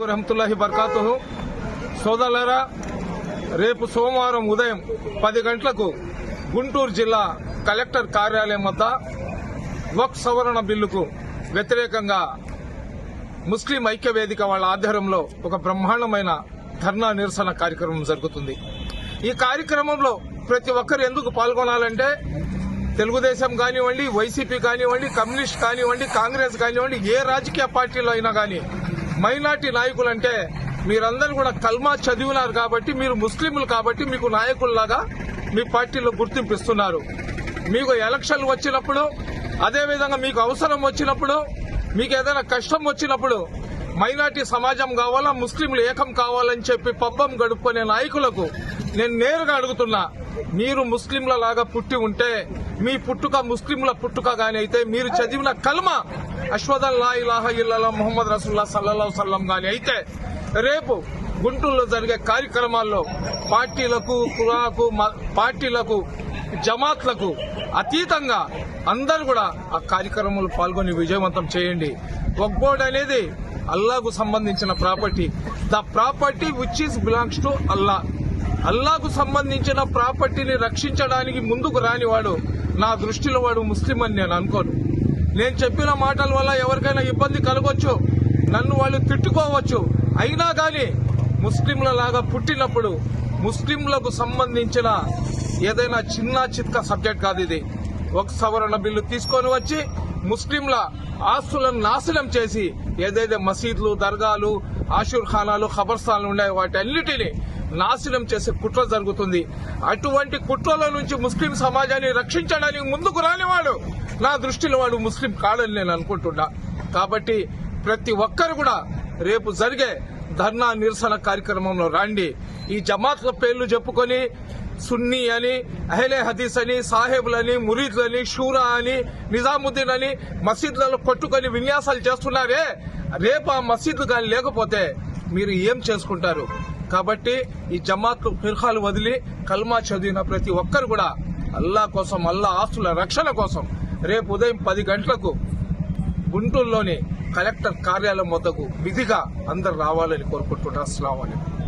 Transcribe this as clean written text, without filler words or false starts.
వరహమతుల్లాహి బర్కాతుహు. సోదరులారా, రేపు సోమవారం ఉదయం 10 గంటలకు గుంటూరు జిల్లా కలెక్టర్ కార్యాలయం వద్ద వక్ఫ్ సవరణ బిల్లుకు వ్యతిరేకంగా ముస్లిం ఐక్య వేదిక వాళ్ళ ఆధ్వర్యంలో ఒక బ్రహ్మాండమైన ధర్నా నిరసన కార్యక్రమం జరుగుతుంది. ఈ కార్యక్రమంలో ప్రతి ఒక్కరు ఎందుకు పాల్గొనాలంటే, తెలుగుదేశం కానివ్వండి, వైసీపీ కానివ్వండి, కమ్యూనిస్ట్ కానివ్వండి, కాంగ్రెస్ కానివ్వండి, ఏ రాజకీయ పార్టీలో అయినా కానీ మైనార్టీ నాయకులంటే మీరందరూ కూడా కల్మా చదివినారు కాబట్టి, మీరు ముస్లింలు కాబట్టి మీకు నాయకుల్లాగా మీ పార్టీలో గుర్తింపిస్తున్నారు. మీకు ఎలక్షన్లు వచ్చినప్పుడు, అదేవిధంగా మీకు అవసరం వచ్చినప్పుడు, మీకు ఏదైనా కష్టం వచ్చినప్పుడు మైనార్టీ సమాజం కావాలా, ముస్లింలు ఏకం కావాలని చెప్పి పబ్బం గడుపుకునే నాయకులకు నేను నేరుగా అడుగుతున్నా, మీరు ముస్లింల లాగా పుట్టి ఉంటే మీ పుట్టుక ముస్లింల పుట్టుకగానే అయితే, మీరు చదివిన కల్మా అష్హదు లా ఇలాహ ఇల్లల్లాహ్ ముహమ్మద్ రసూలుల్లాహ్ సల్లల్లాహు అలైహి వసల్లం గాని అయితే, రేపు గుంటూరులో జరిగే కార్యక్రమాల్లో పార్టీలకు, కులాకు, పార్టీలకు, జమాత్లకు అతీతంగా అందరూ కూడా ఆ కార్యక్రమంలో పాల్గొని విజయవంతం చేయండి. వక్ఫ్ బోర్డ్ అనేది అల్లాహకు సంబంధించిన property. The property which is belongs to Allah. అల్లాహకు సంబంధించిన ప్రాపర్టీని రక్షించడానికి ముందుకు రానివాడు నా దృష్టిలో వాడు ముస్లిం అని నేను అనుకోను. నేను చెప్పిన మాటల వల్ల ఎవరికైనా ఇబ్బంది కలగొచ్చు, నన్ను వాళ్ళు తిట్టుకోవచ్చు. అయినా కానీ ముస్లింల లాగా పుట్టినప్పుడు ముస్లింలకు సంబంధించిన ఏదైనా చిన్న చిత్క సబ్జెక్ట్ కాదు ఇది. వక్ఫ్ సవరణ బిల్లు తీసుకొని వచ్చి ముస్లింల ఆస్తులను నాశనం చేసి, ఏదైతే మసీదులు, దర్గాలు, ఆషూర్ ఖానాలు, ఖబర్స్థానాలు ఉన్నాయో వాటన్నిటినీ నాశనం చేసే కుట్ర జరుగుతుంది. అటువంటి కుట్రల నుంచి ముస్లిం సమాజాన్ని రక్షించడానికి ముందుకు రానివాడు నా దృష్టిలో వాడు ముస్లిం కాడని నేను అనుకుంటున్నా. కాబట్టి ప్రతి ఒక్కరు కూడా రేపు జరిగే ధర్నా నిరసన కార్యక్రమంలో రండి. ఈ జమాత్ల పేర్లు చెప్పుకొని సున్నీ అని, అహ్లే హదీస్ అని, సాహెబులని, మురీద్లని, షూరా అని, నిజాముద్దీన్ అని మసీదులలో కొట్టుకొని విన్యాసాలు చేస్తున్నారే, రేపు ఆ మసీదులు కానీ లేకపోతే మీరు ఏం చేసుకుంటారు? కాబట్టి ఈ జమాత్లు, ఫిర్ఖాలు వదిలి కల్మా చదివిన ప్రతి ఒక్కరు కూడా అల్లా కోసం, అల్లా ఆస్తుల రక్షణ కోసం రేపు ఉదయం 10 గంటలకు గుంటూరులోని కలెక్టర్ కార్యాలయం వద్దకు విధిగా అందరు రావాలని కోరుకుంటున్నారు. అస్సలాము అలైకుం.